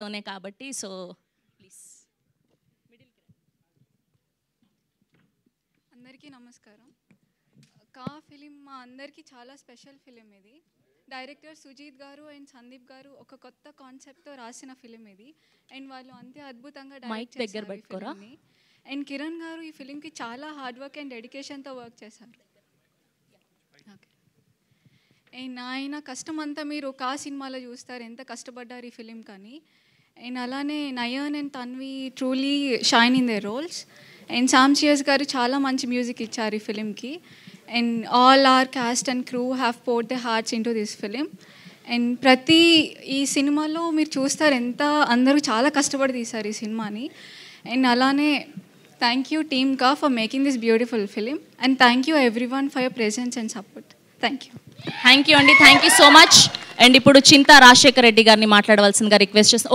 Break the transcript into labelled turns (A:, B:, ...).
A: తోనే కాబట్టి so please.
B: అందరికీ నమస్కారం. కా ఫిలిం మా అందరికీ చాలా స్పెషల్ ఫిలిం ఇది. డైరెక్టర్ సుజీత్ గారు అండ్ సందీప్ గారు ఒక కొత్త కాన్సెప్ట్తో రాసిన ఫిలిం ఇది. అండ్ వాళ్ళు అంతే అద్భుతంగా డైరెక్ట్ చేశారు ఈ ఫిలింని. అండ్ కిరణ్ గారు ఈ ఫిలింకి చాలా హార్డ్ వర్క్ అండ్ డెడికేషన్తో వర్క్ చేశారు. అండ్ ఆయన కష్టం అంతా మీరు కా సినిమాలో చూస్తారు, ఎంత కష్టపడ్డారు ఈ ఫిలిం కానీ. అండ్ అలానే Nayan and Tanvi truly shine in their roles. And Sam చియర్స్ గారు చాలా మంచి మ్యూజిక్ ఇచ్చారు ఈ ఫిలింకి. And all our cast and crew have poured the hearts into this film. And ప్రతి ఈ సినిమాలో మీరు చూస్తారు ఎంత అందరూ చాలా కష్టపడి తీశారు ఈ సినిమాని. అండ్ అలానే థ్యాంక్ యూ టీమ్ కా for making this beautiful film. And thank you everyone for your presence and support. Thank you.
A: Thank you అండి, thank you so much. And ఇప్పుడు చింతా రాజశేఖర్ రెడ్డి గారిని మాట్లాడవలసిందిగా రిక్వెస్ట్ చేస్తాను.